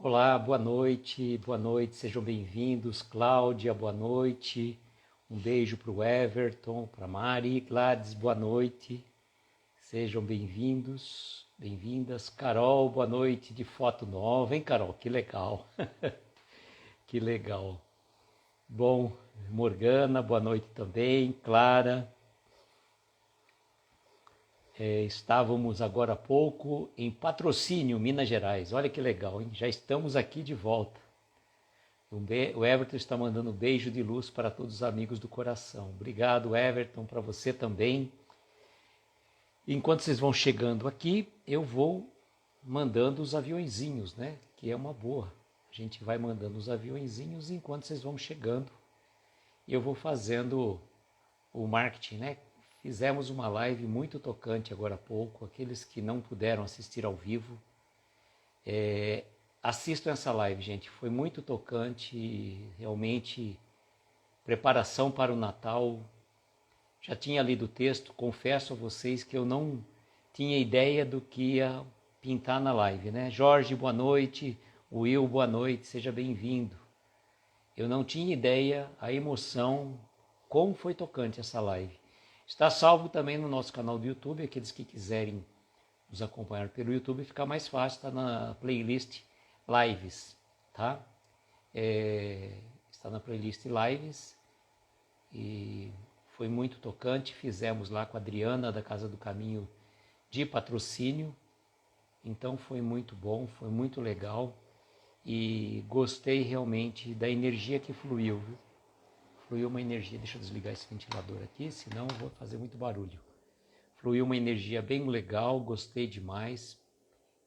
Olá, boa noite, sejam bem-vindos. Cláudia, boa noite. Um beijo para o Everton, para Mari, Gladys, boa noite. Sejam bem-vindos, bem-vindas. Carol, boa noite, de foto nova, hein, Carol? Que legal, que legal. Bom, Morgana, boa noite também. Clara. Estávamos agora há pouco em Patrocínio, Minas Gerais. Olha que legal, hein? Já estamos aqui de volta. O Everton está mandando um beijo de luz para todos os amigos do coração. Obrigado, Everton, para você também. Enquanto vocês vão chegando aqui, eu vou mandando os aviõezinhos, né? Que é uma boa. A gente vai mandando os aviõezinhos enquanto vocês vão chegando. E eu vou fazendo o marketing, né? Fizemos uma live muito tocante agora há pouco. Aqueles que não puderam assistir ao vivo, assistam essa live, gente. Foi muito tocante, realmente. Preparação para o Natal. Já tinha lido o texto, confesso a vocês que eu não tinha ideia do que ia pintar na live, né? Jorge, boa noite. Will, boa noite, seja bem-vindo. Eu não tinha ideia, a emoção, como foi tocante essa live. Está salvo também no nosso canal do YouTube, aqueles que quiserem nos acompanhar pelo YouTube, fica mais fácil, está na playlist Lives, tá? Está na playlist Lives e foi muito tocante. Fizemos lá com a Adriana da Casa do Caminho de Patrocínio, então foi muito bom, foi muito legal e gostei realmente da energia que fluiu, viu? Fluiu uma energia, deixa eu desligar esse ventilador aqui, senão eu vou fazer muito barulho. Fluiu uma energia bem legal, gostei demais.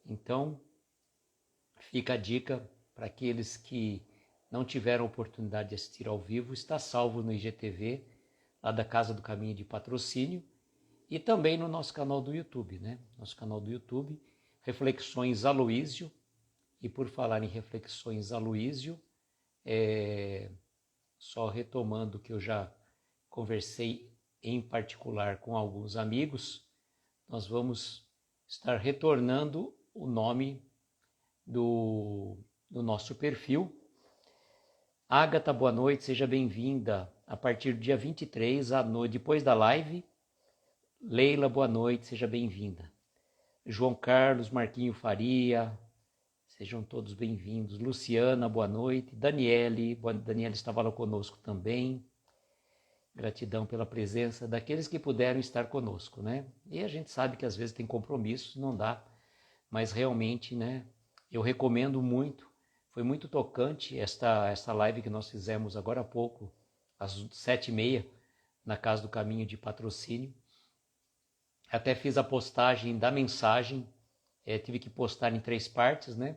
Então, fica a dica para aqueles que não tiveram oportunidade de assistir ao vivo, está salvo no IGTV, lá da Casa do Caminho de Patrocínio, e também no nosso canal do YouTube, né? Nosso canal do YouTube, Reflexões Aloísio. E por falar em Reflexões Aloísio, só retomando que eu já conversei em particular com alguns amigos, nós vamos estar retornando o nome do nosso perfil. Ágata, boa noite, seja bem-vinda. A partir do dia 23, à noite, depois da live. Leila, boa noite, seja bem-vinda. João Carlos, Marquinho Faria, sejam todos bem-vindos. Luciana, boa noite. Daniele estava lá conosco também. Gratidão pela presença daqueles que puderam estar conosco, né? E a gente sabe que às vezes tem compromissos, não dá, mas realmente, né? Eu recomendo muito. Foi muito tocante esta live que nós fizemos agora há pouco, às 7h30, na Casa do Caminho de Patrocínio. Até fiz a postagem da mensagem, tive que postar em 3 partes, né?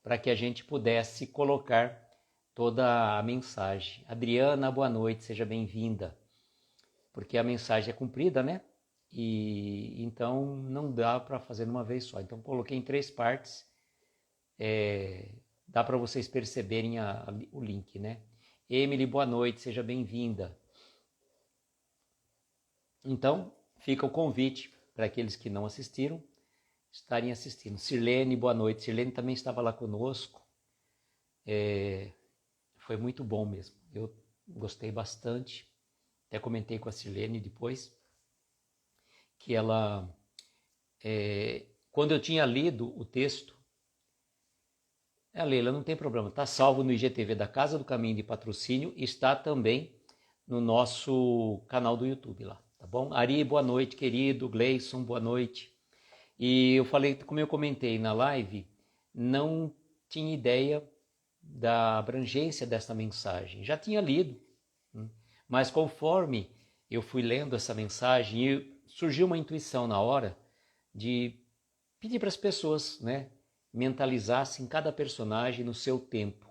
Para que a gente pudesse colocar toda a mensagem. Adriana, boa noite, seja bem-vinda. Porque a mensagem é comprida, né? E então não dá para fazer numa vez só. Então coloquei em 3 partes. Dá para vocês perceberem o link, né? Emily, boa noite, seja bem-vinda. Então, fica o convite para aqueles que não assistiram estarem assistindo. Sirlene, boa noite. Sirlene também estava lá conosco. Foi muito bom mesmo. Eu gostei bastante. Até comentei com a Sirlene depois que ela, quando eu tinha lido o texto, Leila, não tem problema, está salvo no IGTV da Casa do Caminho de Patrocínio e está também no nosso canal do YouTube lá, tá bom? Ari, boa noite, querido. Gleison, boa noite. E eu falei, como eu comentei na live, não tinha ideia da abrangência dessa mensagem. Já tinha lido, mas conforme eu fui lendo essa mensagem, surgiu uma intuição na hora de pedir para as pessoas, né, mentalizassem cada personagem no seu tempo,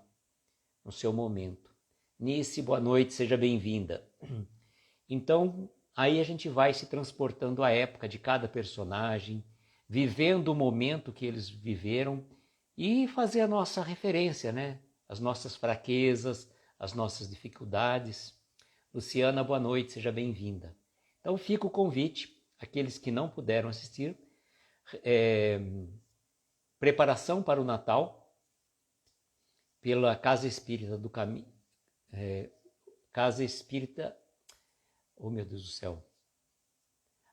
no seu momento. Nice, boa noite, seja bem-vinda. Então, aí a gente vai se transportando à época de cada personagem, vivendo o momento que eles viveram e fazer a nossa referência, né? As nossas fraquezas, as nossas dificuldades. Luciana, boa noite, seja bem-vinda. Então fica o convite, aqueles que não puderam assistir, preparação para o Natal, pela Casa Espírita do Caminho, Casa Espírita, oh meu Deus do céu,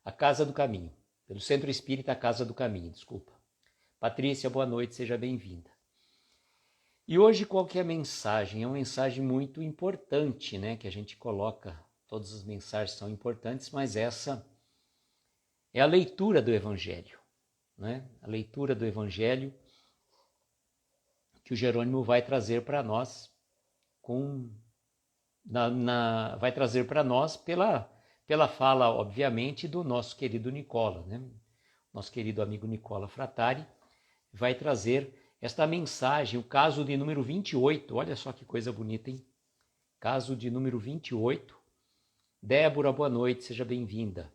a Casa do Caminho, pelo Centro Espírita Casa do Caminho, desculpa. Patrícia, boa noite, seja bem-vinda. E hoje qual que é a mensagem? É uma mensagem muito importante, né? Que a gente coloca, todas as mensagens são importantes, mas essa é a leitura do Evangelho, né? A leitura do Evangelho que o Jerônimo vai trazer para nós, vai trazer para nós pela fala, obviamente, do nosso querido Nicola, né? Nosso querido amigo Nicola Frattari vai trazer esta mensagem, o caso de número 28, olha só que coisa bonita, hein? Caso de número 28. Débora, boa noite, seja bem-vinda.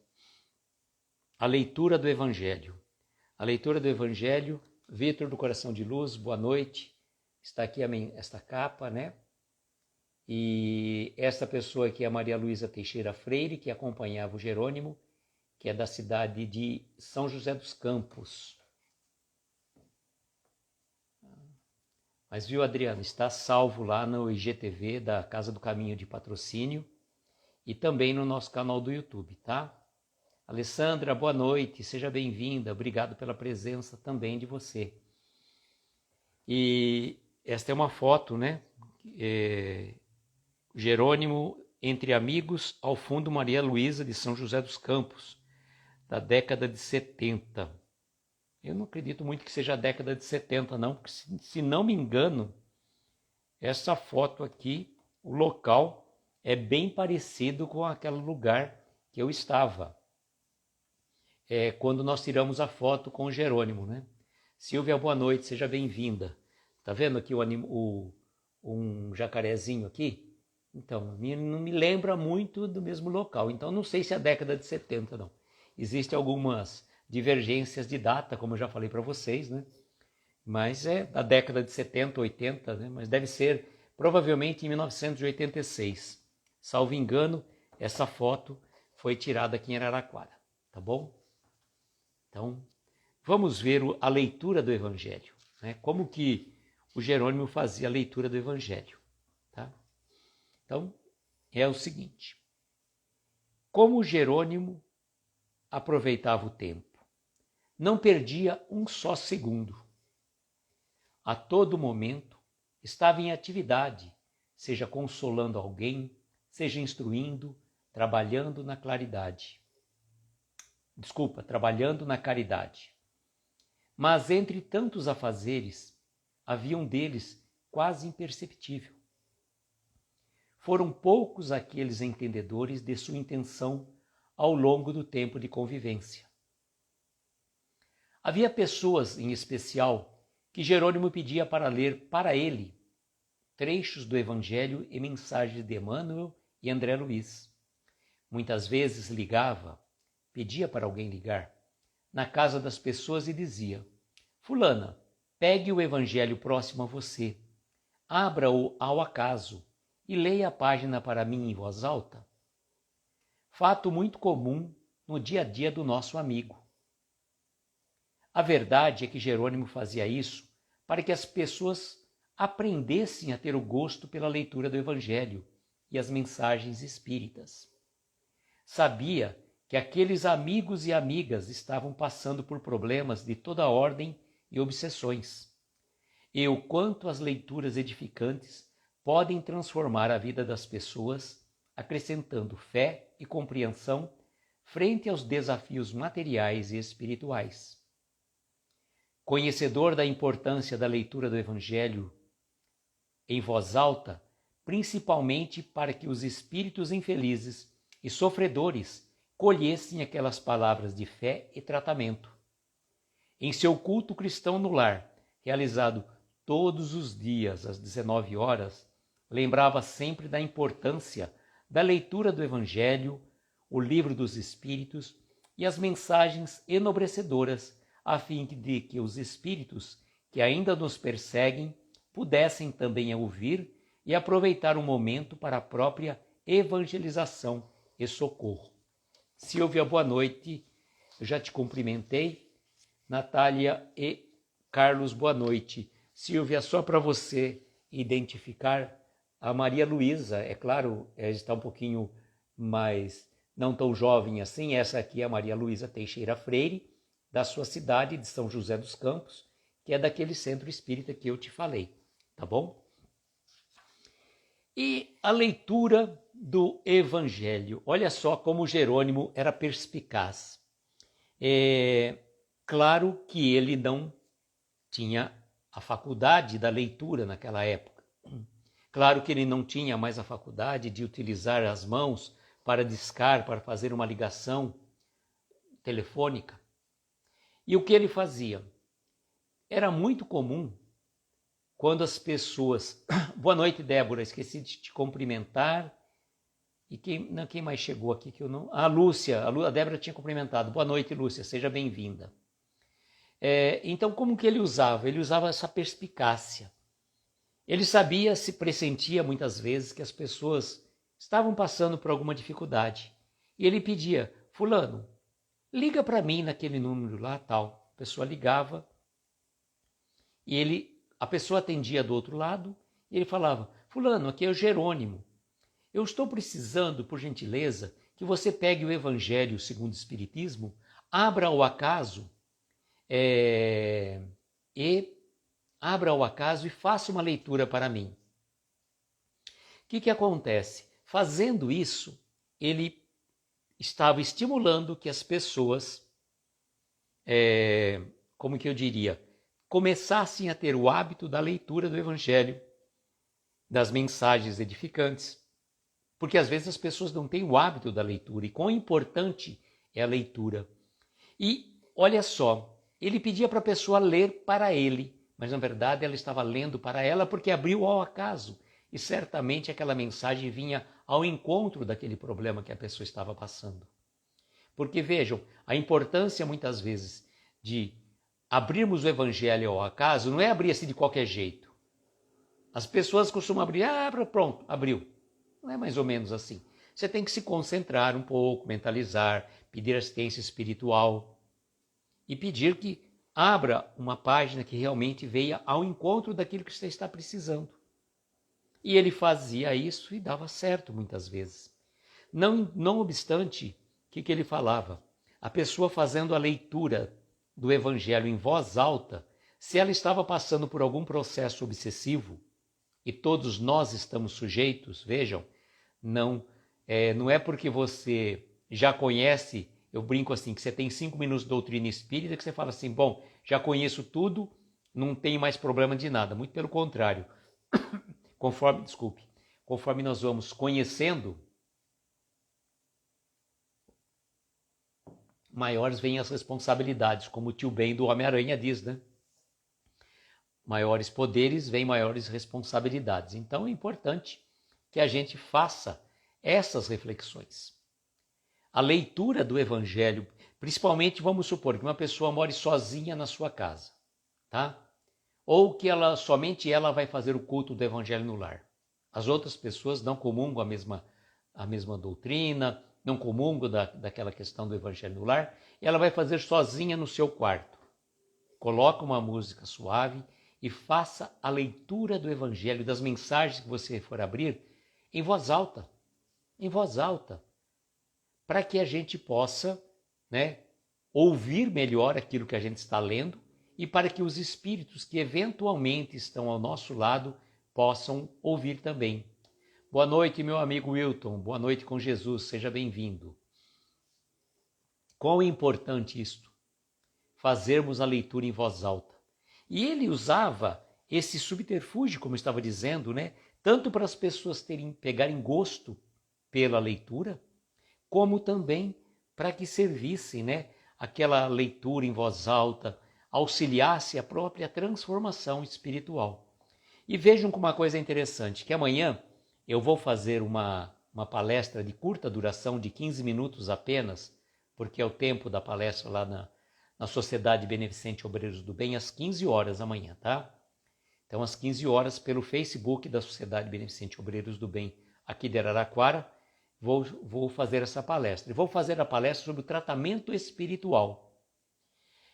A leitura do Evangelho. A leitura do Evangelho, Vitor do Coração de Luz, boa noite. Está aqui esta capa, né? E esta pessoa aqui é a Maria Luísa Teixeira Freire, que acompanhava o Jerônimo, que é da cidade de São José dos Campos. Mas viu, Adriano, está salvo lá no IGTV da Casa do Caminho de Patrocínio e também no nosso canal do YouTube, tá? Alessandra, boa noite, seja bem-vinda, obrigado pela presença também de você. E esta é uma foto, né? Jerônimo entre amigos, ao fundo Maria Luísa de São José dos Campos, da década de 70. Eu não acredito muito que seja a década de 70, não, porque se não me engano, essa foto aqui, o local é bem parecido com aquele lugar que eu estava. Quando nós tiramos a foto com o Jerônimo, né? Silvia, boa noite, seja bem-vinda. Tá vendo aqui um jacarezinho aqui? Então, não me lembra muito do mesmo local, então não sei se é a década de 70, não. Existem algumas divergências de data, como eu já falei para vocês, né? Mas é da década de 70, 80, né? Mas deve ser provavelmente em 1986. Salvo engano, essa foto foi tirada aqui em Araraquara, tá bom? Então, vamos ver a leitura do Evangelho, né? Como que o Jerônimo fazia a leitura do Evangelho, tá? Então, é o seguinte, como o Jerônimo aproveitava o tempo, não perdia um só segundo. A todo momento estava em atividade, seja consolando alguém, seja instruindo, trabalhando na caridade. Mas entre tantos afazeres, havia um deles quase imperceptível. Foram poucos aqueles entendedores de sua intenção ao longo do tempo de convivência. Havia pessoas, em especial, que Jerônimo pedia para ler para ele trechos do Evangelho e mensagens de Emmanuel e André Luiz. Muitas vezes pedia para alguém ligar, na casa das pessoas e dizia: fulana, pegue o Evangelho próximo a você, abra-o ao acaso e leia a página para mim em voz alta. Fato muito comum no dia a dia do nosso amigo. A verdade é que Jerônimo fazia isso para que as pessoas aprendessem a ter o gosto pela leitura do Evangelho e as mensagens espíritas. Sabia que aqueles amigos e amigas estavam passando por problemas de toda ordem e obsessões, e o quanto as leituras edificantes podem transformar a vida das pessoas, acrescentando fé e compreensão frente aos desafios materiais e espirituais. Conhecedor da importância da leitura do Evangelho em voz alta, principalmente para que os espíritos infelizes e sofredores colhessem aquelas palavras de fé e tratamento. Em seu culto cristão no lar, realizado todos os dias às 19 horas, lembrava sempre da importância da leitura do Evangelho, o livro dos Espíritos e as mensagens enobrecedoras, a fim de que os espíritos que ainda nos perseguem pudessem também ouvir e aproveitar o momento para a própria evangelização e socorro. Silvia, boa noite, eu já te cumprimentei. Natália e Carlos, boa noite. Silvia, só para você identificar a Maria Luísa. É claro, ela está um pouquinho mais, não tão jovem assim. Essa aqui é a Maria Luísa Teixeira Freire, da sua cidade de São José dos Campos, que é daquele centro espírita que eu te falei, tá bom? E a leitura do Evangelho. Olha só como Jerônimo era perspicaz. Claro que ele não tinha a faculdade da leitura naquela época. Claro que ele não tinha mais a faculdade de utilizar as mãos para discar, para fazer uma ligação telefônica. E o que ele fazia? Era muito comum quando as pessoas... Boa noite, Débora, esqueci de te cumprimentar. E quem mais chegou aqui que eu não... A Lúcia, a Débora tinha cumprimentado. Boa noite, Lúcia, seja bem-vinda. Então, como que ele usava? Ele usava essa perspicácia. Ele sabia, se pressentia muitas vezes que as pessoas estavam passando por alguma dificuldade. E ele pedia, fulano, liga para mim naquele número lá, tal. A pessoa ligava e a pessoa atendia do outro lado e ele falava, fulano, aqui é o Jerônimo. Eu estou precisando, por gentileza, que você pegue o Evangelho segundo o Espiritismo, abra ao acaso e faça uma leitura para mim. O que acontece? Fazendo isso, ele estava estimulando que as pessoas, como que eu diria, começassem a ter o hábito da leitura do Evangelho, das mensagens edificantes, porque às vezes as pessoas não têm o hábito da leitura, e quão importante é a leitura. E olha só, ele pedia para a pessoa ler para ele, mas na verdade ela estava lendo para ela porque abriu ao acaso, e certamente aquela mensagem vinha ao encontro daquele problema que a pessoa estava passando. Porque vejam, a importância muitas vezes de abrirmos o Evangelho ao acaso não é abrir assim de qualquer jeito. As pessoas costumam abrir, pronto, abriu. Não é mais ou menos assim. Você tem que se concentrar um pouco, mentalizar, pedir assistência espiritual e pedir que abra uma página que realmente venha ao encontro daquilo que você está precisando. E ele fazia isso e dava certo muitas vezes. Não obstante, o que ele falava? A pessoa fazendo a leitura do Evangelho em voz alta, se ela estava passando por algum processo obsessivo, e todos nós estamos sujeitos, vejam, não é porque você já conhece, eu brinco assim, que você tem 5 minutos de doutrina espírita, que você fala assim, bom, já conheço tudo, não tenho mais problema de nada. Muito pelo contrário. Conforme nós vamos conhecendo, maiores vêm as responsabilidades, como o tio Ben do Homem-Aranha diz, né? Maiores poderes vêm maiores responsabilidades. Então é importante que a gente faça essas reflexões. A leitura do Evangelho, principalmente vamos supor que uma pessoa more sozinha na sua casa, tá? Ou que somente ela vai fazer o culto do Evangelho no lar. As outras pessoas não comungam a mesma doutrina, não comungam daquela questão do Evangelho no lar, e ela vai fazer sozinha no seu quarto. Coloca uma música suave e faça a leitura do Evangelho, das mensagens que você for abrir, em voz alta, para que a gente possa, ouvir melhor aquilo que a gente está lendo e para que os espíritos que eventualmente estão ao nosso lado possam ouvir também. Boa noite, meu amigo Wilton, boa noite com Jesus, seja bem-vindo. Quão é importante isto, fazermos a leitura em voz alta. E ele usava esse subterfúgio, como eu estava dizendo, tanto para as pessoas pegarem gosto pela leitura, como também para que servisse, aquela leitura em voz alta, auxiliasse a própria transformação espiritual. E vejam como uma coisa interessante, que amanhã eu vou fazer uma palestra de curta duração, de 15 minutos apenas, porque é o tempo da palestra lá na Sociedade Beneficente Obreiros do Bem, às 15 horas amanhã, tá? Então, às 15 horas, pelo Facebook da Sociedade Beneficente Obreiros do Bem, aqui de Araraquara, vou fazer essa palestra. E vou fazer a palestra sobre o tratamento espiritual.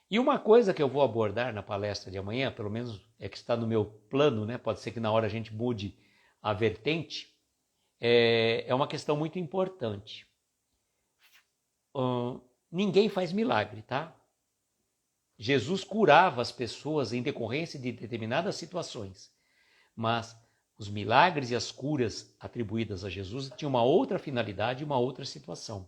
E uma coisa que eu vou abordar na palestra de amanhã, pelo menos é que está no meu plano, né? Pode ser que na hora a gente mude a vertente, é uma questão muito importante. Ninguém faz milagre, tá? Jesus curava as pessoas em decorrência de determinadas situações, mas os milagres e as curas atribuídas a Jesus tinham uma outra finalidade, uma outra situação.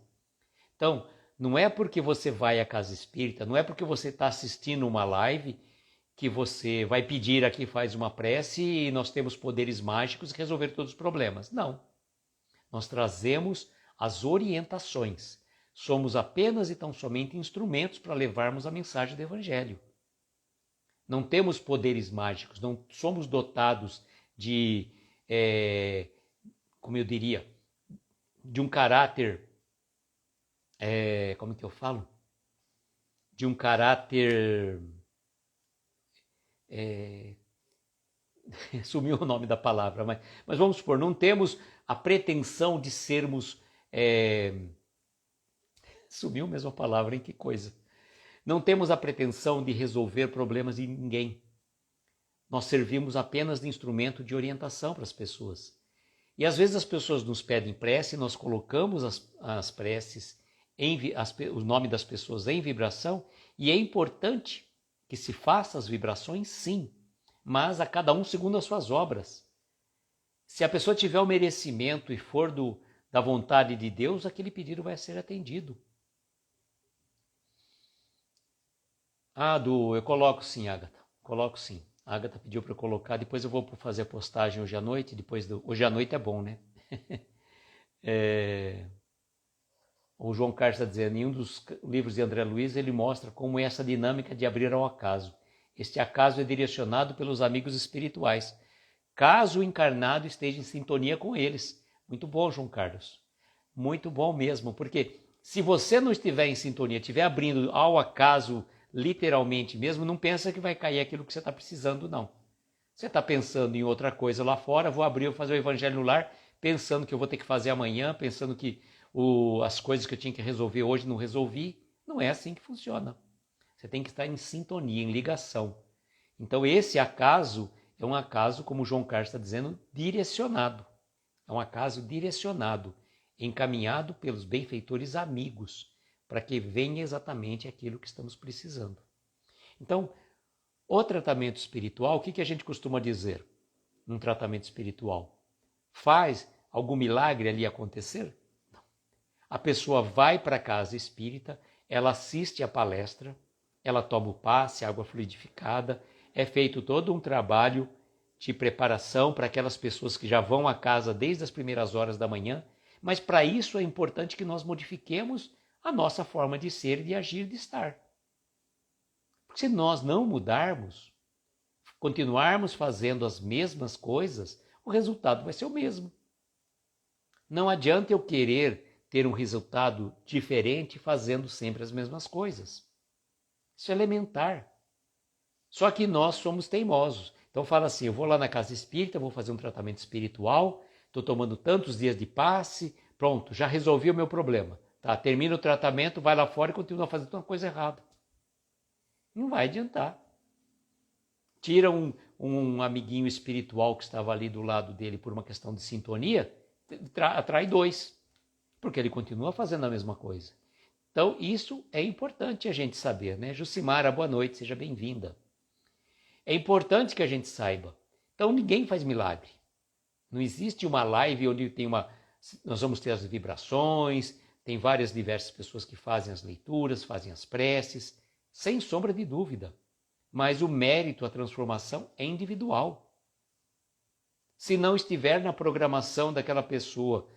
Então, não é porque você vai à casa espírita, não é porque você está assistindo uma live que você vai pedir aqui, faz uma prece e nós temos poderes mágicos e resolver todos os problemas. Não. Nós trazemos as orientações. Somos apenas e tão somente instrumentos para levarmos a mensagem do Evangelho. Não temos poderes mágicos, não somos dotados de, como eu diria, de um caráter, como que eu falo? De um caráter, sumiu o nome da palavra, mas vamos supor, não temos a pretensão de sermos, sumiu mesmo a palavra, hein? Que coisa. Não temos a pretensão de resolver problemas de ninguém. Nós servimos apenas de instrumento de orientação para as pessoas. E às vezes as pessoas nos pedem prece, nós colocamos as preces, o nome das pessoas em vibração, e é importante que se faça as vibrações, sim, mas a cada um segundo as suas obras. Se a pessoa tiver o merecimento e for da vontade de Deus, aquele pedido vai ser atendido. Eu coloco sim, Ágata. Coloco sim. A Ágata pediu para eu colocar, depois eu vou fazer a postagem hoje à noite. Hoje à noite é bom, né? O João Carlos está dizendo, em um dos livros de André Luiz, ele mostra como é essa dinâmica de abrir ao acaso. Este acaso é direcionado pelos amigos espirituais, caso o encarnado esteja em sintonia com eles. Muito bom, João Carlos. Muito bom mesmo, porque se você não estiver em sintonia, estiver abrindo ao acaso, literalmente mesmo, não pensa que vai cair aquilo que você está precisando, não. Você está pensando em outra coisa lá fora, vou fazer o evangelho no lar, pensando que eu vou ter que fazer amanhã, pensando que as coisas que eu tinha que resolver hoje não resolvi. Não é assim que funciona. Você tem que estar em sintonia, em ligação. Então esse acaso é um acaso, como o João Carlos está dizendo, direcionado. É um acaso direcionado, encaminhado pelos benfeitores amigos, para que venha exatamente aquilo que estamos precisando. Então, o tratamento espiritual, o que a gente costuma dizer num tratamento espiritual? Faz algum milagre ali acontecer? Não. A pessoa vai para a casa espírita, ela assiste a palestra, ela toma o passe, água fluidificada, é feito todo um trabalho de preparação para aquelas pessoas que já vão à casa desde as primeiras horas da manhã, mas para isso é importante que nós modifiquemos a nossa forma de ser, de agir, de estar. Porque se nós não mudarmos, continuarmos fazendo as mesmas coisas, o resultado vai ser o mesmo. Não adianta eu querer ter um resultado diferente fazendo sempre as mesmas coisas. Isso é elementar. Só que nós somos teimosos. Então fala assim, eu vou lá na casa espírita, vou fazer um tratamento espiritual, estou tomando tantos dias de passe, pronto, já resolvi o meu problema. Tá, termina o tratamento, vai lá fora e continua fazendo uma coisa errada. Não vai adiantar. Tira um amiguinho espiritual que estava ali do lado dele por uma questão de sintonia, atrai dois, porque ele continua fazendo a mesma coisa. Então isso é importante a gente saber, né? Jucimara, boa noite, seja bem-vinda. É importante que a gente saiba. Então ninguém faz milagre. Não existe uma live onde nós vamos ter as vibrações, tem várias diversas pessoas que fazem as leituras, fazem as preces, sem sombra de dúvida. Mas o mérito, a transformação é individual. Se não estiver na programação daquela pessoa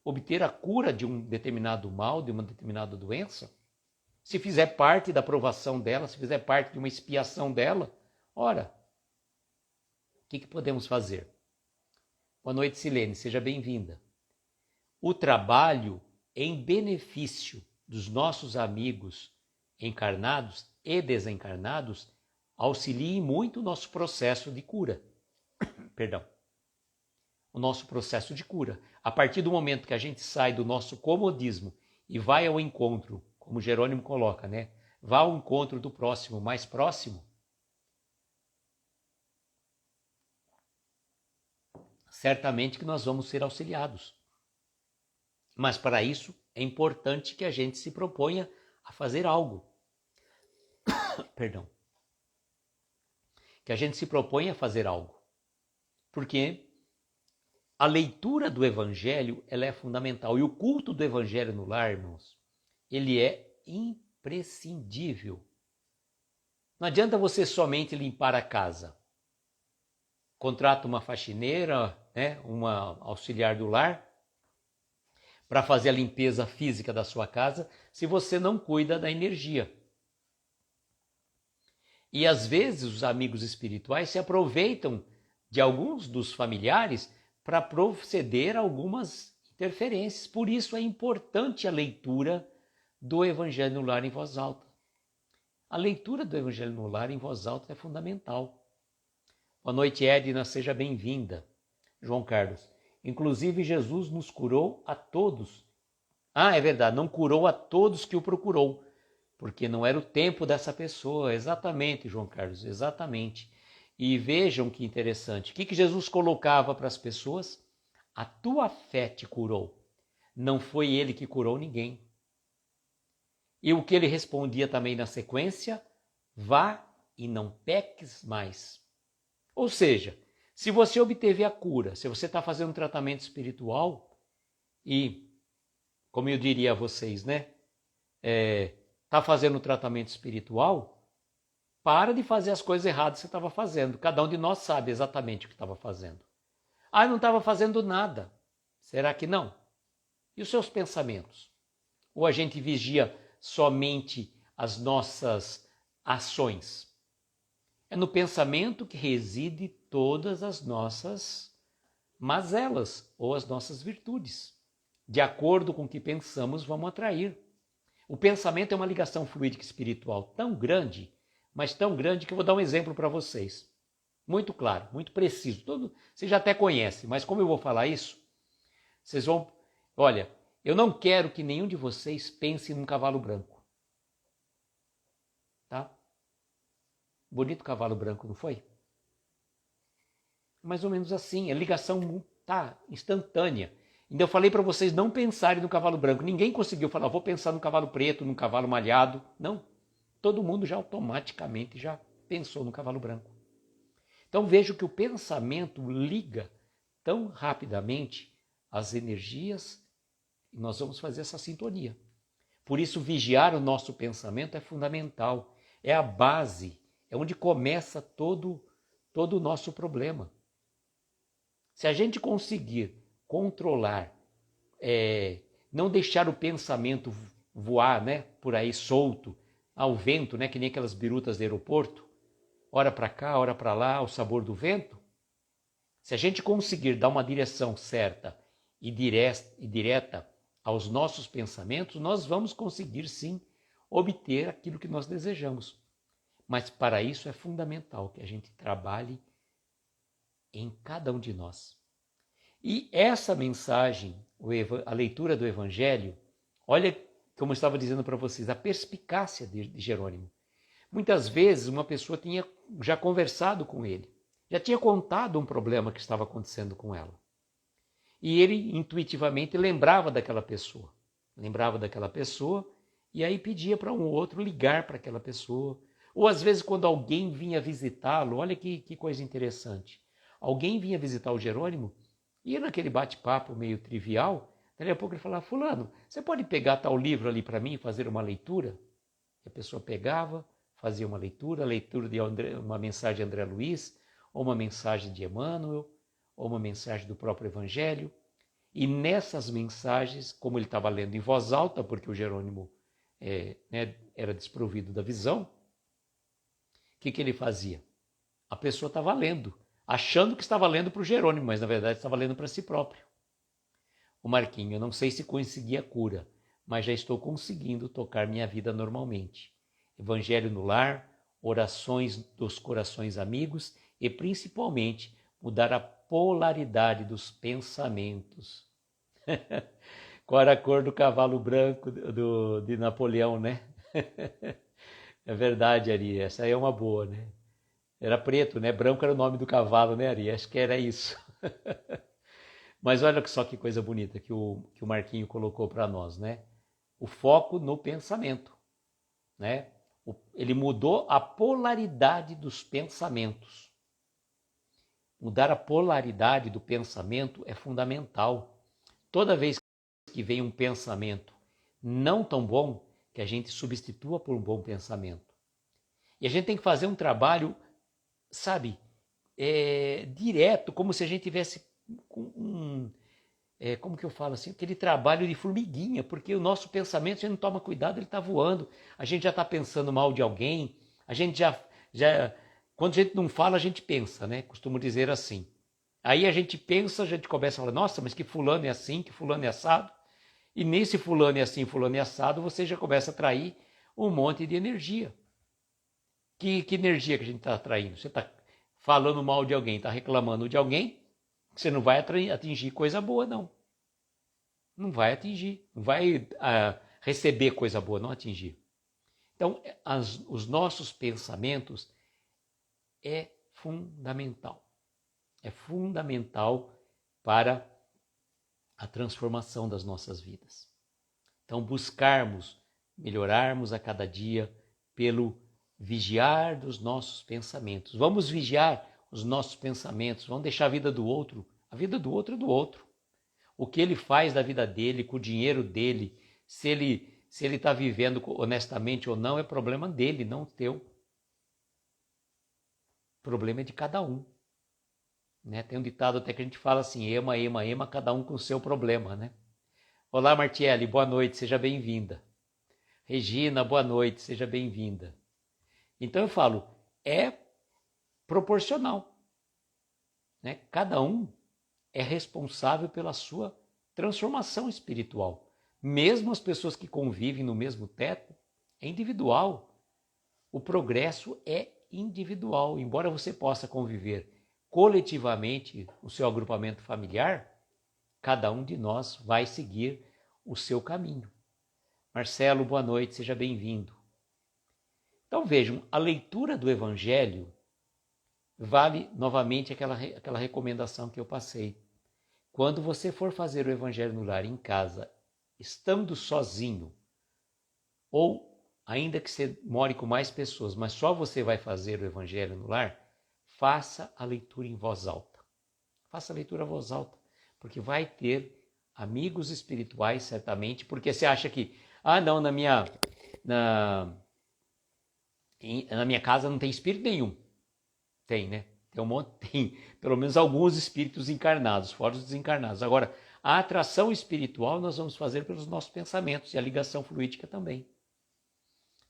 obter a cura de um determinado mal, de uma determinada doença, se fizer parte da provação dela, se fizer parte de uma expiação dela, ora, o que podemos fazer? Boa noite, Silene, seja bem-vinda. O trabalho em benefício dos nossos amigos encarnados e desencarnados auxilia muito o nosso processo de cura. Perdão. O nosso processo de cura. A partir do momento que a gente sai do nosso comodismo e vai ao encontro, como Jerônimo coloca, né? vá ao encontro do próximo, mais próximo, certamente que nós vamos ser auxiliados. Mas para isso é importante que a gente se proponha a fazer algo. Perdão. Que a gente se proponha a fazer algo. Porque a leitura do Evangelho, ela é fundamental. E o culto do Evangelho no lar, irmãos, ele é imprescindível. Não adianta você somente limpar a casa. Contrata uma faxineira, uma auxiliar do lar, para fazer a limpeza física da sua casa, se você não cuida da energia. E às vezes os amigos espirituais se aproveitam de alguns dos familiares para proceder a algumas interferências. Por isso é importante a leitura do Evangelho no lar em voz alta. A leitura do Evangelho no lar em voz alta é fundamental. Boa noite, Edna, seja bem-vinda. João Carlos. Inclusive, Jesus nos curou a todos. Ah, é verdade, não curou a todos que o procurou, porque não era o tempo dessa pessoa. Exatamente, João Carlos, exatamente. E vejam que interessante. O que Jesus colocava para as pessoas? A tua fé te curou. Não foi ele que curou ninguém. E o que ele respondia também na sequência? Vá e não peques mais. Ou seja, se você obteve a cura, se você está fazendo um tratamento espiritual e, como eu diria a vocês, está fazendo um tratamento espiritual, para de fazer as coisas erradas que você estava fazendo. Cada um de nós sabe exatamente o que estava fazendo. Ah, eu não estava fazendo nada. Será que não? E os seus pensamentos? Ou a gente vigia somente as nossas ações? É no pensamento que reside todas as nossas mazelas ou as nossas virtudes. De acordo com o que pensamos, vamos atrair. O pensamento é uma ligação fluídica espiritual tão grande, mas tão grande que eu vou dar um exemplo para vocês. Muito claro, muito preciso. Vocês já até conhecem, mas como eu vou falar isso, vocês vão... Olha, eu não quero que nenhum de vocês pense num cavalo branco. Tá? Bonito cavalo branco, não foi? Mais ou menos assim, a ligação instantânea. Então eu falei para vocês não pensarem no cavalo branco. Ninguém conseguiu falar, vou pensar no cavalo preto, no cavalo malhado. Não. Todo mundo já automaticamente já pensou no cavalo branco. Então vejo que o pensamento liga tão rapidamente as energias e nós vamos fazer essa sintonia. Por isso vigiar o nosso pensamento é fundamental. É a base, é onde começa todo o nosso problema. Se a gente conseguir controlar, não deixar o pensamento voar, por aí solto, ao vento, que nem aquelas birutas do aeroporto, ora para cá, ora para lá, ao sabor do vento. Se a gente conseguir dar uma direção certa e direta aos nossos pensamentos, nós vamos conseguir sim obter aquilo que nós desejamos. Mas para isso é fundamental que a gente trabalhe em cada um de nós. E essa mensagem, a leitura do Evangelho, olha, como eu estava dizendo para vocês, a perspicácia de Jerônimo. Muitas vezes uma pessoa tinha já conversado com ele, já tinha contado um problema que estava acontecendo com ela. E ele intuitivamente lembrava daquela pessoa e aí pedia para um outro ligar para aquela pessoa. Ou às vezes quando alguém vinha visitá-lo, olha que coisa interessante. Alguém vinha visitar o Jerônimo e naquele bate-papo meio trivial, daqui a pouco ele falava, fulano, você pode pegar tal livro ali para mim e fazer uma leitura? E a pessoa pegava, fazia uma leitura de uma mensagem de André Luiz, ou uma mensagem de Emmanuel, ou uma mensagem do próprio Evangelho. E nessas mensagens, como ele estava lendo em voz alta, porque o Jerônimo era desprovido da visão, o que ele fazia? A pessoa estava lendo, achando que estava lendo para o Jerônimo, mas na verdade estava lendo para si próprio. O Marquinho, eu não sei se consegui a cura, mas já estou conseguindo tocar minha vida normalmente. Evangelho no lar, orações dos corações amigos e principalmente mudar a polaridade dos pensamentos. Qual era a cor do cavalo branco de Napoleão, né? É verdade, Ari, essa aí é uma boa, né? Era preto, né? Branco era o nome do cavalo, né, Ari? Acho que era isso. Mas olha só que coisa bonita que o Marquinho colocou para nós, né? O foco no pensamento, né? Ele mudou a polaridade dos pensamentos. Mudar a polaridade do pensamento é fundamental. Toda vez que vem um pensamento não tão bom, que a gente substitua por um bom pensamento. E a gente tem que fazer um trabalho, sabe, direto, como se a gente tivesse como que eu falo assim, aquele trabalho de formiguinha, porque o nosso pensamento, se a gente não toma cuidado, ele está voando, a gente já está pensando mal de alguém, a gente já, quando a gente não fala, a gente pensa, né? Costumo dizer assim. Aí a gente pensa, a gente começa a falar, nossa, mas que fulano é assim, que fulano é assado, e nesse fulano é assim, fulano é assado, você já começa a atrair um monte de energia. Que energia que a gente está atraindo? Você está falando mal de alguém, está reclamando de alguém, você não vai atingir coisa boa, não. Não vai atingir, não vai receber coisa boa, não atingir. Então, os nossos pensamentos é fundamental. É fundamental para a transformação das nossas vidas. Então, buscarmos, melhorarmos a cada dia pelo vigiar dos nossos pensamentos. Vamos vigiar os nossos pensamentos, vamos deixar a vida do outro. A vida do outro é do outro. O que ele faz da vida dele, com o dinheiro dele, se ele está vivendo honestamente ou não, é problema dele, não teu. O problema é de cada um. Né? Tem um ditado até que a gente fala assim, ema, cada um com o seu problema. Né? Olá, Martiele, boa noite, seja bem-vinda. Regina, boa noite, seja bem-vinda. Então eu falo, é proporcional. Né? Cada um é responsável pela sua transformação espiritual. Mesmo as pessoas que convivem no mesmo teto, é individual. O progresso é individual. Embora você possa conviver coletivamente no seu agrupamento familiar, cada um de nós vai seguir o seu caminho. Marcelo, boa noite, seja bem-vindo. Então vejam, a leitura do Evangelho vale novamente aquela recomendação que eu passei. Quando você for fazer o Evangelho no lar em casa, estando sozinho, ou ainda que você more com mais pessoas, mas só você vai fazer o Evangelho no lar, faça a leitura em voz alta. Faça a leitura em voz alta, porque vai ter amigos espirituais, certamente, porque você acha que, não, na minha casa não tem espírito nenhum. Tem, né? Tem pelo menos alguns espíritos encarnados, fora os desencarnados. Agora, a atração espiritual nós vamos fazer pelos nossos pensamentos e a ligação fluídica também.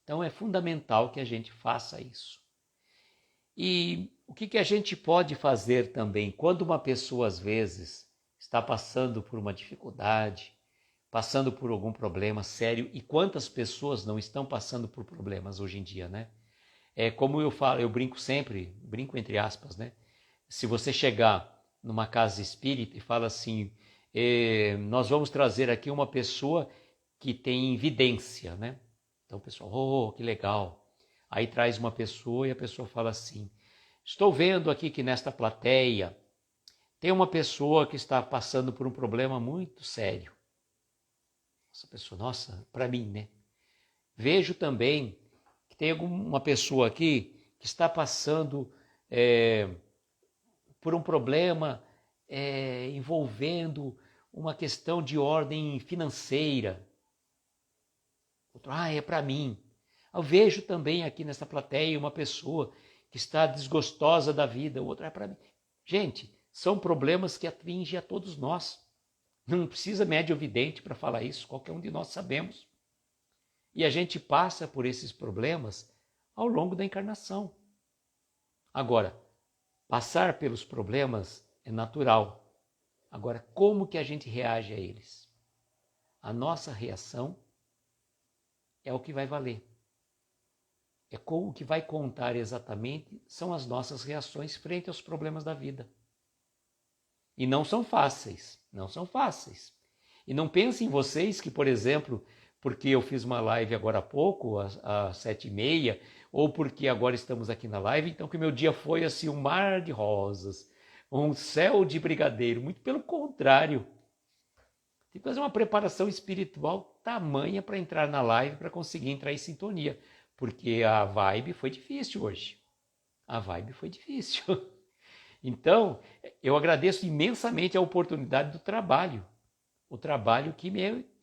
Então é fundamental que a gente faça isso. E o que a gente pode fazer também quando uma pessoa às vezes está passando por uma dificuldade, passando por algum problema sério, e quantas pessoas não estão passando por problemas hoje em dia, né? Como eu falo, eu brinco sempre, brinco entre aspas, né? Se você chegar numa casa espírita e fala assim, nós vamos trazer aqui uma pessoa que tem vidência, né? Então o pessoal, oh, que legal. Aí traz uma pessoa e a pessoa fala assim, estou vendo aqui que nesta plateia tem uma pessoa que está passando por um problema muito sério. Essa pessoa, nossa, para mim, né? Vejo também que tem uma pessoa aqui que está passando por um problema envolvendo uma questão de ordem financeira. Outro, é para mim. Eu vejo também aqui nessa plateia uma pessoa que está desgostosa da vida. O outro, é para mim. Gente, são problemas que atingem a todos nós. Não precisa médium vidente para falar isso, qualquer um de nós sabemos. E a gente passa por esses problemas ao longo da encarnação. Agora, passar pelos problemas é natural. Agora, como que a gente reage a eles? A nossa reação é o que vai valer. O que vai contar exatamente são as nossas reações frente aos problemas da vida. E não são fáceis, não são fáceis. E não pensem vocês que, por exemplo, porque eu fiz uma live agora há pouco, às 7h30, ou porque agora estamos aqui na live, então que o meu dia foi assim um mar de rosas, um céu de brigadeiro. Muito pelo contrário. Tem que fazer uma preparação espiritual tamanha para entrar na live, para conseguir entrar em sintonia, porque a vibe foi difícil hoje. A vibe foi difícil. Então, eu agradeço imensamente a oportunidade do trabalho. O trabalho que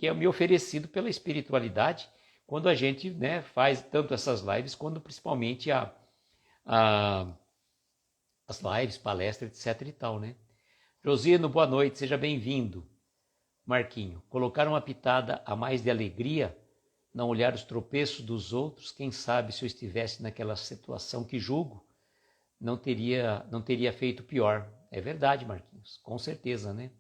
é me oferecido pela espiritualidade, quando a gente, né, faz tanto essas lives, quanto principalmente as lives, palestras, etc. e tal, né? Josino, boa noite, seja bem-vindo. Marquinho, colocar uma pitada a mais de alegria, não olhar os tropeços dos outros, quem sabe se eu estivesse naquela situação que julgo, não teria feito pior. É verdade, Marquinhos, com certeza, né?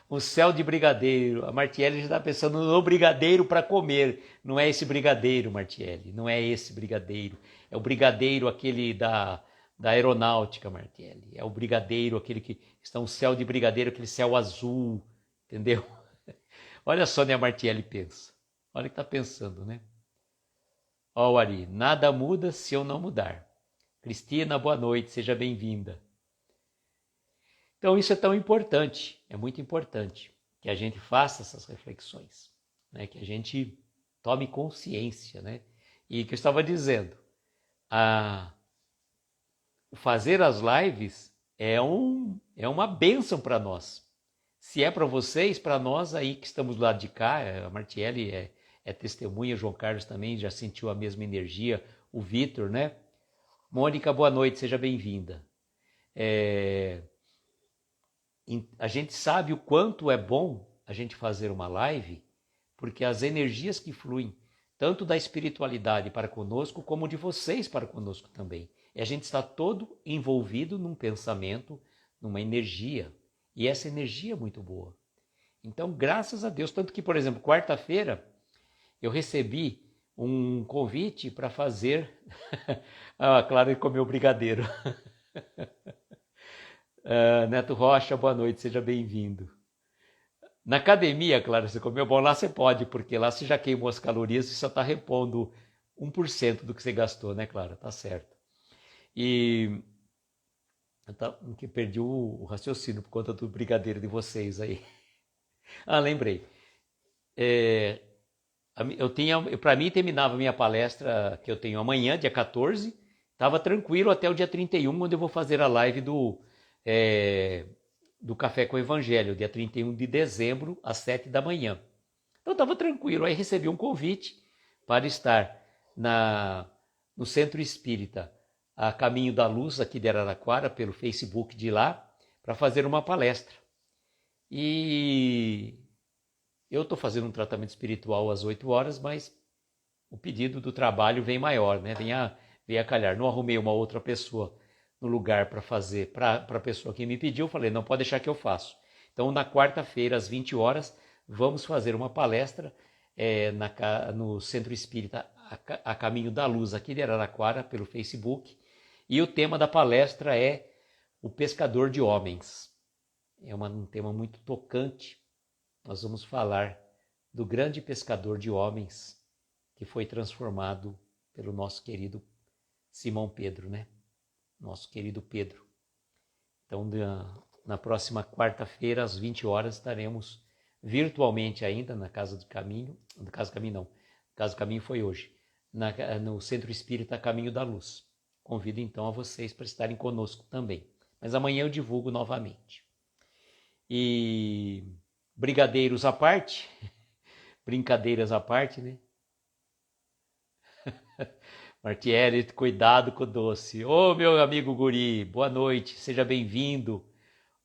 O céu de brigadeiro. A Martiele já está pensando no brigadeiro para comer. Não é esse brigadeiro, Martiele. Não é esse brigadeiro. É o brigadeiro aquele da aeronáutica, Martiele. É o brigadeiro aquele que está um céu de brigadeiro, aquele céu azul. Entendeu? Olha só onde a Martiele pensa. Olha o que está pensando, né? Ó, o Ari. Nada muda se eu não mudar. Cristina, boa noite. Seja bem-vinda. Então isso é tão importante, é muito importante que a gente faça essas reflexões, né? Que a gente tome consciência, né? E que eu estava dizendo, fazer as lives é uma bênção para nós. Se é para vocês, para nós aí que estamos do lado de cá, a Martiele é testemunha, o João Carlos também já sentiu a mesma energia, o Vitor, né? Mônica, boa noite, seja bem-vinda. A gente sabe o quanto é bom a gente fazer uma live, porque as energias que fluem, tanto da espiritualidade para conosco, como de vocês para conosco também. E a gente está todo envolvido num pensamento, numa energia. E essa energia é muito boa. Então, graças a Deus, tanto que, por exemplo, quarta-feira, eu recebi um convite para fazer... claro, ele comeu brigadeiro. Neto Rocha, boa noite, seja bem-vindo. Na academia, claro, você comeu bom, lá você pode, porque lá você já queimou as calorias e só está repondo 1% do que você gastou, né, Clara? Tá certo. E eu perdi o raciocínio por conta do brigadeiro de vocês aí. Lembrei. Para mim, terminava a minha palestra que eu tenho amanhã, dia 14, estava tranquilo até o dia 31, onde eu vou fazer a live do Café com o Evangelho, dia 31 de dezembro, às 7 da manhã. Então estava tranquilo, aí recebi um convite para estar no Centro Espírita, a Caminho da Luz, aqui de Araraquara, pelo Facebook de lá, para fazer uma palestra. E eu estou fazendo um tratamento espiritual às 8 horas, mas o pedido do trabalho vem maior, né? Vem a calhar. Não arrumei uma outra pessoa no lugar para fazer, para a pessoa que me pediu, eu falei, não pode deixar que eu faço. Então, na quarta-feira, às 20 horas, vamos fazer uma palestra no Centro Espírita a Caminho da Luz, aqui de Araraquara, pelo Facebook. E o tema da palestra é o pescador de homens. É um tema muito tocante. Nós vamos falar do grande pescador de homens que foi transformado pelo nosso querido Simão Pedro, né? Nosso querido Pedro. Então, na próxima quarta-feira, às 20 horas, estaremos virtualmente ainda na Casa do Caminho. No Casa do Caminho não. Casa do Caminho foi hoje. No Centro Espírita Caminho da Luz. Convido então a vocês para estarem conosco também. Mas amanhã eu divulgo novamente. E brigadeiros à parte, brincadeiras à parte, né? Martiele, cuidado com o doce. Ô, meu amigo Guri, boa noite, seja bem-vindo.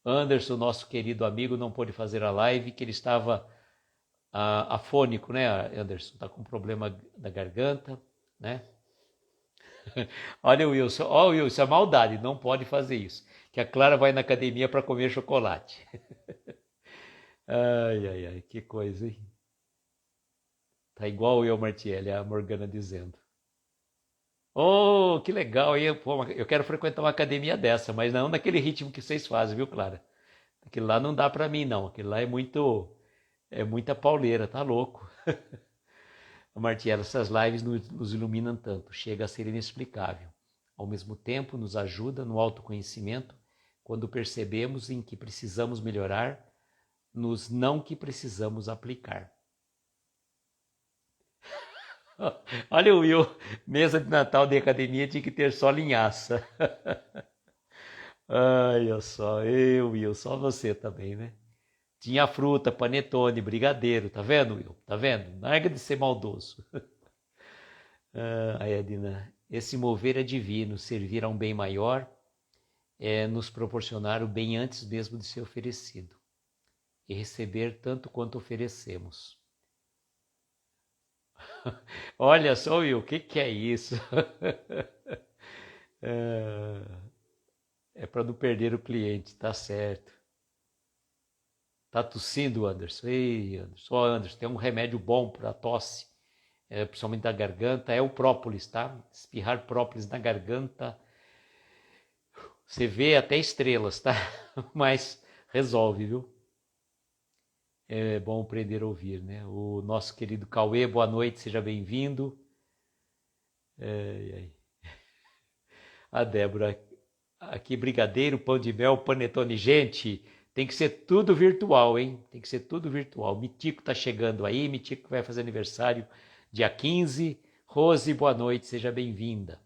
Anderson, nosso querido amigo, não pôde fazer a live, que ele estava afônico, né, Anderson? Está com problema da garganta, né? Olha o Wilson, Wilson, é maldade, não pode fazer isso. Que a Clara vai na academia para comer chocolate. Ai, que coisa, hein? Tá igual eu, Martiele, a Morgana dizendo. Oh, que legal, hein? Pô, eu quero frequentar uma academia dessa, mas não naquele ritmo que vocês fazem, viu, Clara? Aquilo lá não dá para mim, não. Aquilo lá é muito É muita pauleira, tá louco. Martiela, essas lives nos iluminam tanto, chega a ser inexplicável. Ao mesmo tempo, nos ajuda no autoconhecimento quando percebemos em que precisamos melhorar, nos não que precisamos aplicar. Olha o Will, mesa de Natal de academia tinha que ter só linhaça. Ai, olha só, Will, só você também, né? Tinha fruta, panetone, brigadeiro, tá vendo, Will? Tá vendo? Larga de ser maldoso. Edna, esse mover é divino, servir a um bem maior é nos proporcionar o bem antes mesmo de ser oferecido e receber tanto quanto oferecemos. Olha só, Will, o que é isso? É para não perder o cliente, tá certo. Tá tossindo, Anderson? Ei, Anderson, Anderson, tem um remédio bom para tosse, principalmente da garganta, é o própolis, tá? Espirrar própolis na garganta, você vê até estrelas, tá? Mas resolve, viu? É bom aprender a ouvir, né? O nosso querido Cauê, boa noite, seja bem-vindo. A Débora, aqui brigadeiro, pão de mel, panetone. Gente, tem que ser tudo virtual, hein? Tem que ser tudo virtual. Mitico tá chegando aí, Mitico vai fazer aniversário dia 15. Rose, boa noite, seja bem-vinda.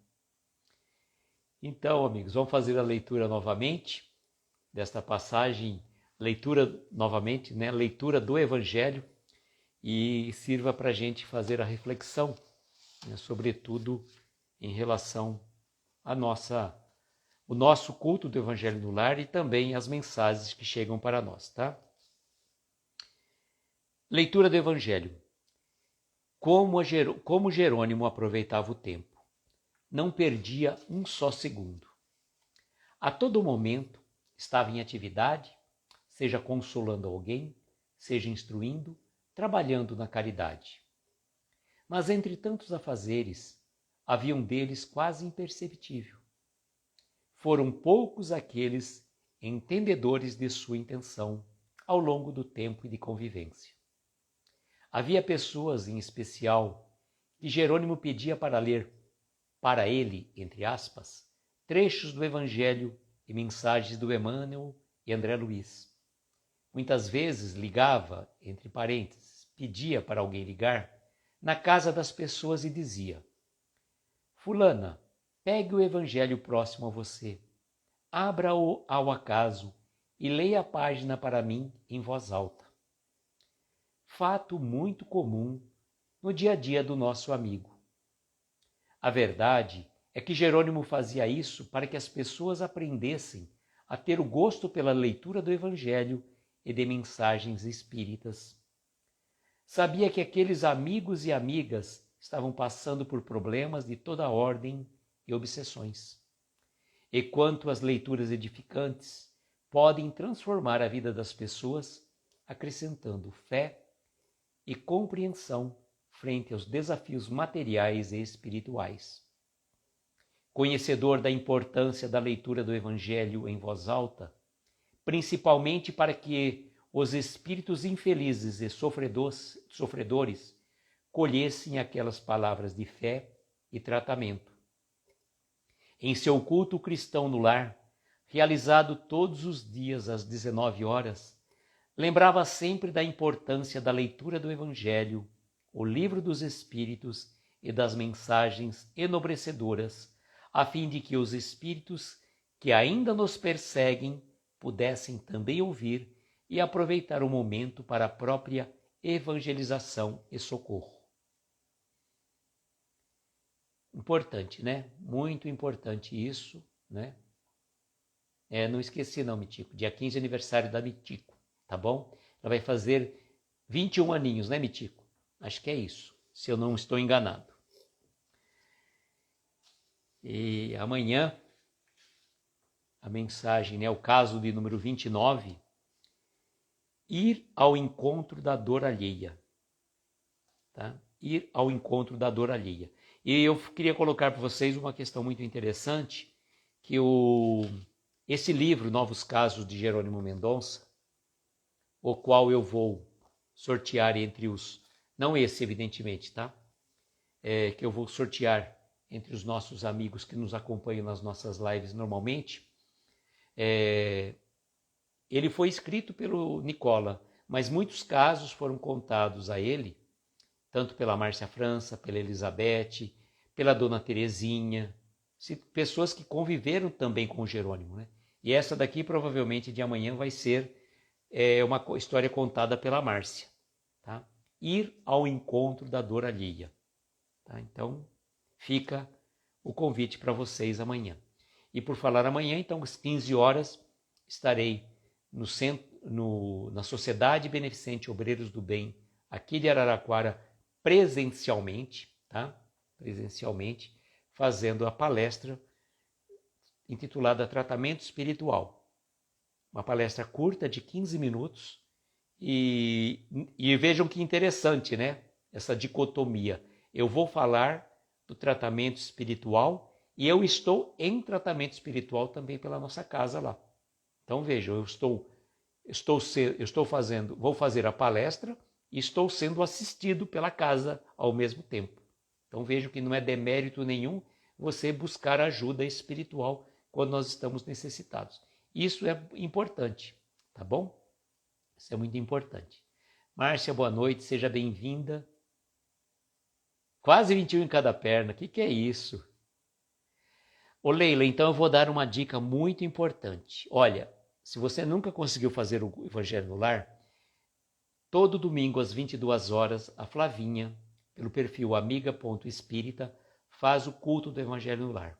Então, amigos, vamos fazer a leitura novamente desta passagem, leitura novamente, né? Leitura do Evangelho, e sirva para a gente fazer a reflexão, né? Sobretudo em relação o nosso culto do Evangelho no lar e também as mensagens que chegam para nós, tá? Leitura do Evangelho. Como Jerônimo aproveitava o tempo. Não perdia um só segundo. A todo momento estava em atividade, seja consolando alguém, seja instruindo, trabalhando na caridade. Mas entre tantos afazeres, havia um deles quase imperceptível. Foram poucos aqueles entendedores de sua intenção ao longo do tempo de convivência. Havia pessoas, em especial, que Jerônimo pedia para ler, para ele, entre aspas, trechos do Evangelho e mensagens do Emmanuel e André Luiz. Muitas vezes ligava, entre parênteses, pedia para alguém ligar, na casa das pessoas e dizia: Fulana, pegue o Evangelho próximo a você, abra-o ao acaso e leia a página para mim em voz alta. Fato muito comum no dia a dia do nosso amigo. A verdade é que Jerônimo fazia isso para que as pessoas aprendessem a ter o gosto pela leitura do Evangelho e de mensagens espíritas. Sabia que aqueles amigos e amigas estavam passando por problemas de toda ordem e obsessões. E quanto às leituras edificantes, podem transformar a vida das pessoas, acrescentando fé e compreensão frente aos desafios materiais e espirituais. Conhecedor da importância da leitura do Evangelho em voz alta, principalmente para que os espíritos infelizes e sofredores colhessem aquelas palavras de fé e tratamento. Em seu culto cristão no lar, realizado todos os dias às 19 horas, lembrava sempre da importância da leitura do Evangelho, o livro dos Espíritos e das mensagens enobrecedoras, a fim de que os espíritos que ainda nos perseguem pudessem também ouvir e aproveitar o momento para a própria evangelização e socorro. Importante, né? Muito importante isso, né? Não esqueci não, Mitico. Dia 15 é aniversário da Mitico, tá bom? Ela vai fazer 21 aninhos, né, Mitico? Acho que é isso, se eu não estou enganado. E amanhã, a mensagem, né, o caso de número 29, ir ao encontro da dor alheia. Tá? Ir ao encontro da dor alheia. E eu queria colocar para vocês uma questão muito interessante, que esse livro, Novos Casos de Jerônimo Mendonça, o qual eu vou sortear entre os... Não esse, evidentemente, tá? Que eu vou sortear entre os nossos amigos que nos acompanham nas nossas lives normalmente. Ele foi escrito pelo Nicola, mas muitos casos foram contados a ele, tanto pela Márcia França, pela Elizabeth, pela Dona Terezinha, pessoas que conviveram também com o Jerônimo, né? E essa daqui provavelmente de amanhã vai ser uma história contada pela Márcia, tá? Ir ao encontro da dor alheia. Tá? Então, fica o convite para vocês amanhã. E por falar amanhã, então, às 15 horas, estarei no centro, na Sociedade Beneficente Obreiros do Bem, aqui de Araraquara, presencialmente, tá? Presencialmente, fazendo a palestra intitulada Tratamento Espiritual. Uma palestra curta de 15 minutos e vejam que interessante, né? Essa dicotomia. Eu vou falar do tratamento espiritual e eu estou em tratamento espiritual também pela nossa casa lá. Então vejam, vou fazer a palestra e estou sendo assistido pela casa ao mesmo tempo. Então vejam que não é demérito nenhum você buscar ajuda espiritual quando nós estamos necessitados. Isso é importante, tá bom? Isso é muito importante. Márcia, boa noite, seja bem-vinda. Quase 21 em cada perna, o que é isso? Ô Leila, então eu vou dar uma dica muito importante. Olha, se você nunca conseguiu fazer o Evangelho no Lar, todo domingo às 22 horas, a Flavinha, pelo perfil amiga.espírita, faz o culto do Evangelho no Lar.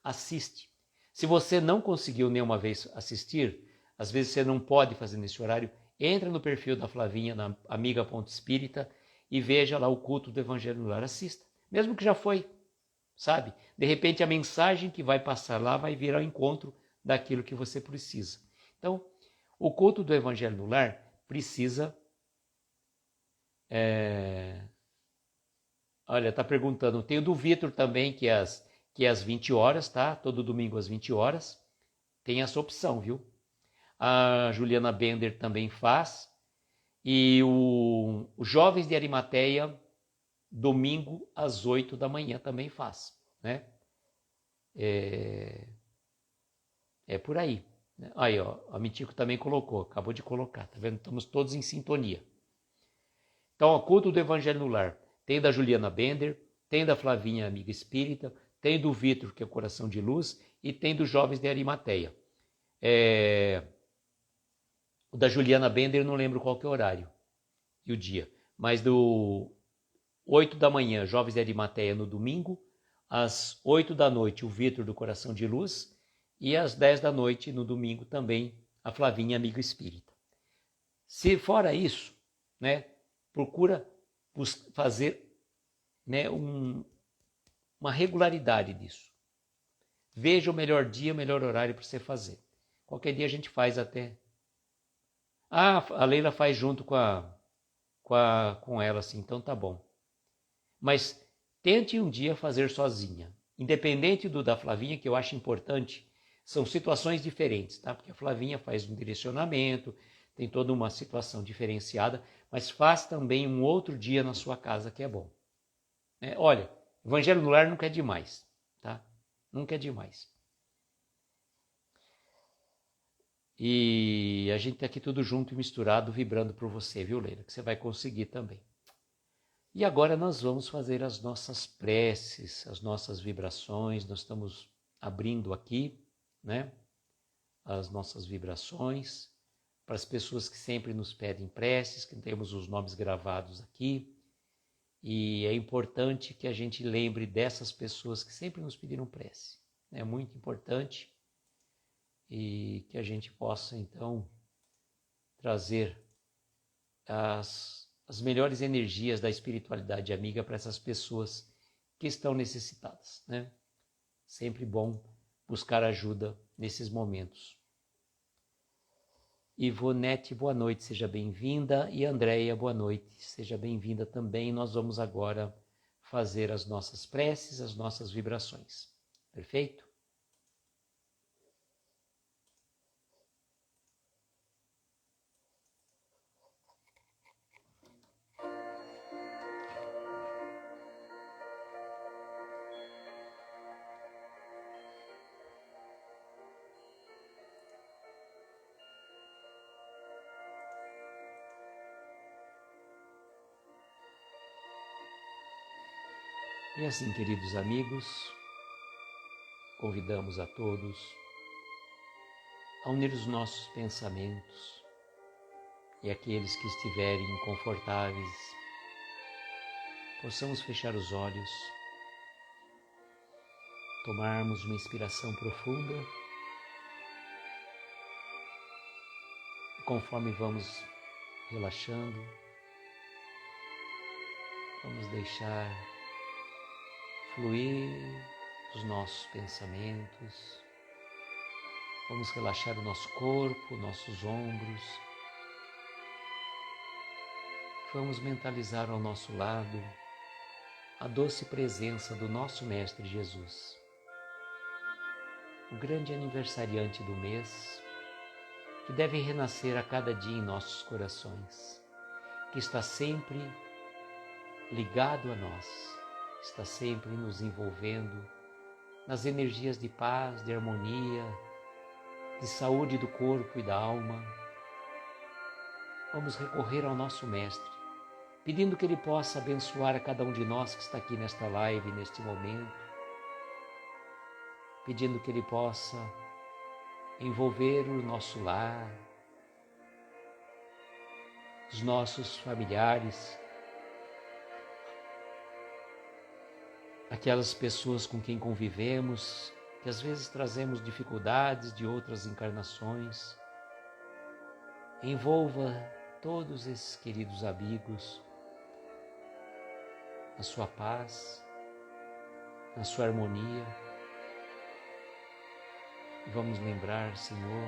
Assiste. Se você não conseguiu nenhuma vez assistir, às vezes você não pode fazer nesse horário, entra no perfil da Flavinha, na amiga.espírita, e veja lá o culto do Evangelho no Lar. Assista. Mesmo que já foi, sabe? De repente a mensagem que vai passar lá vai vir ao encontro daquilo que você precisa. Então, o culto do Evangelho no Lar precisa... Olha, está perguntando, tem o do Vitor também, que é às 20 horas, tá? Todo domingo às 20 horas. Tem essa opção, viu? A Juliana Bender também faz. E os Jovens de Arimateia, domingo às 8 da manhã também faz, né? É por aí. Aí, ó, a Mitico também colocou, acabou de colocar, tá vendo? Estamos todos em sintonia. Então, o culto do Evangelho no Lar tem da Juliana Bender, tem da Flavinha Amiga Espírita, tem do Vitor, que é o Coração de Luz, e tem dos Jovens de Arimateia. O da Juliana Bender eu não lembro qual que é o horário e o dia, mas do 8 da manhã, Jovens de Arimateia no domingo, às 8 da noite, o Vitor do Coração de Luz, e às 10 da noite, no domingo, também a Flavinha Amigo Espírita. Se fora isso, né, procura fazer, né, uma regularidade disso. Veja o melhor dia, o melhor horário para você fazer. Qualquer dia a gente faz até. A Leila faz junto com ela, assim, então tá bom. Mas tente um dia fazer sozinha. Independente do da Flavinha, que eu acho importante, são situações diferentes, tá? Porque a Flavinha faz um direcionamento, tem toda uma situação diferenciada, mas faz também um outro dia na sua casa que é bom. Olha, Evangelho no Lar nunca é demais, tá? Nunca é demais. E a gente tá aqui tudo junto e misturado, vibrando por você, viu, Leila? Que você vai conseguir também. E agora nós vamos fazer as nossas preces, as nossas vibrações. Nós estamos abrindo aqui, né, as nossas vibrações para as pessoas que sempre nos pedem preces, que temos os nomes gravados aqui. E é importante que a gente lembre dessas pessoas que sempre nos pediram prece. É muito importante e que a gente possa, então, trazer as melhores energias da espiritualidade amiga para essas pessoas que estão necessitadas, né? Sempre bom buscar ajuda nesses momentos. Ivonete, boa noite, seja bem-vinda. E Andréia, boa noite, seja bem-vinda também. Nós vamos agora fazer as nossas preces, as nossas vibrações. Perfeito? E assim, queridos amigos, convidamos a todos a unir os nossos pensamentos e aqueles que estiverem inconfortáveis, possamos fechar os olhos, tomarmos uma inspiração profunda e conforme vamos relaxando, vamos deixar fluir os nossos pensamentos, vamos relaxar o nosso corpo, nossos ombros, vamos mentalizar ao nosso lado a doce presença do nosso Mestre Jesus, o grande aniversariante do mês, que deve renascer a cada dia em nossos corações, que está sempre ligado a nós, está sempre nos envolvendo nas energias de paz, de harmonia, de saúde do corpo e da alma. Vamos recorrer ao nosso Mestre, pedindo que Ele possa abençoar a cada um de nós que está aqui nesta live, neste momento, pedindo que Ele possa envolver o nosso lar, os nossos familiares, aquelas pessoas com quem convivemos, que às vezes trazemos dificuldades de outras encarnações. Envolva todos esses queridos amigos na sua paz, na sua harmonia. E vamos lembrar, Senhor,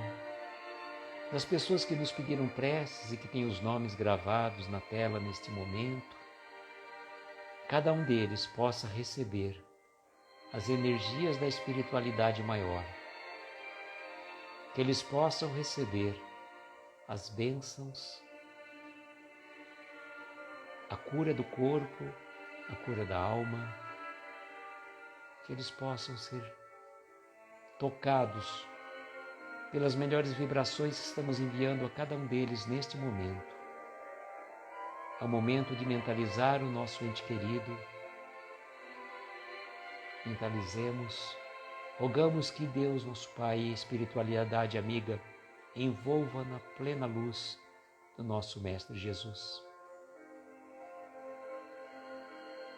das pessoas que nos pediram preces e que têm os nomes gravados na tela neste momento. Cada um deles possa receber as energias da espiritualidade maior, que eles possam receber as bênçãos, a cura do corpo, a cura da alma, que eles possam ser tocados pelas melhores vibrações que estamos enviando a cada um deles neste momento. É o momento de mentalizar o nosso ente querido. Mentalizemos, rogamos que Deus, nosso Pai, e a espiritualidade amiga, envolva na plena luz do nosso Mestre Jesus.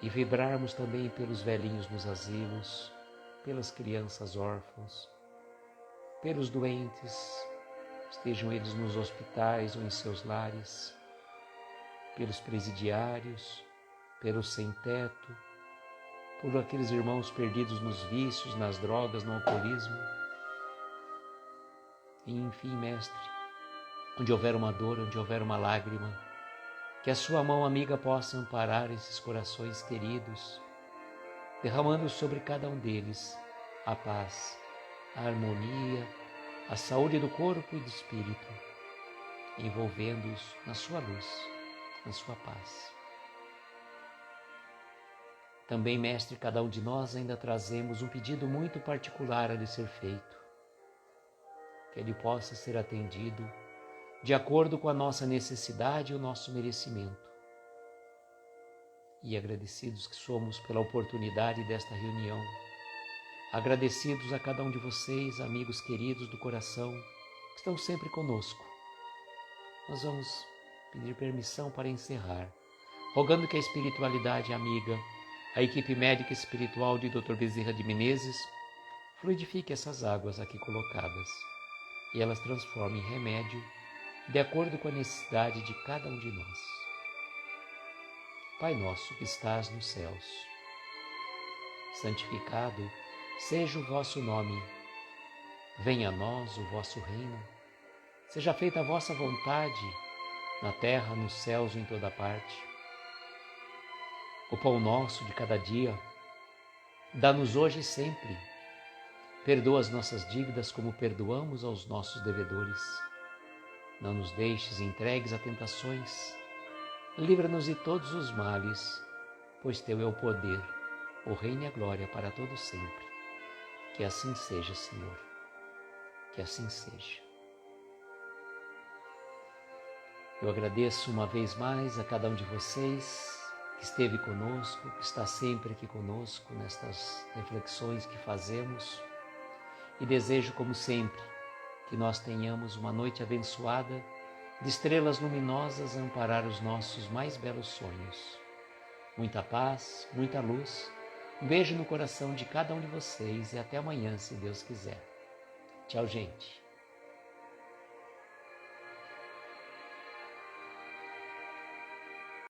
E vibrarmos também pelos velhinhos nos asilos, pelas crianças órfãos, pelos doentes, estejam eles nos hospitais ou em seus lares, pelos presidiários, pelos sem-teto, por aqueles irmãos perdidos nos vícios, nas drogas, no alcoolismo. E, enfim, Mestre, onde houver uma dor, onde houver uma lágrima, que a sua mão amiga possa amparar esses corações queridos, derramando sobre cada um deles a paz, a harmonia, a saúde do corpo e do espírito, envolvendo-os na sua luz, na sua paz. Também, Mestre, cada um de nós ainda trazemos um pedido muito particular a lhe ser feito, que ele possa ser atendido de acordo com a nossa necessidade e o nosso merecimento. E agradecidos que somos pela oportunidade desta reunião, agradecidos a cada um de vocês, amigos queridos do coração, que estão sempre conosco, nós vamos pedir permissão para encerrar, rogando que a espiritualidade amiga, a equipe médica espiritual de Dr. Bezerra de Menezes, fluidifique essas águas aqui colocadas e elas transformem em remédio de acordo com a necessidade de cada um de nós. Pai nosso que estás nos céus, santificado seja o vosso nome. Venha a nós o vosso reino. Seja feita a vossa vontade, na terra, nos céus e em toda parte. O pão nosso de cada dia, dá-nos hoje e sempre. Perdoa as nossas dívidas como perdoamos aos nossos devedores. Não nos deixes entregues a tentações. Livra-nos de todos os males, pois Teu é o poder, o reino e a glória para todos sempre. Que assim seja, Senhor. Que assim seja. Eu agradeço uma vez mais a cada um de vocês que esteve conosco, que está sempre aqui conosco nestas reflexões que fazemos. E desejo, como sempre, que nós tenhamos uma noite abençoada, de estrelas luminosas a amparar os nossos mais belos sonhos. Muita paz, muita luz. Um beijo no coração de cada um de vocês e até amanhã, se Deus quiser. Tchau, gente.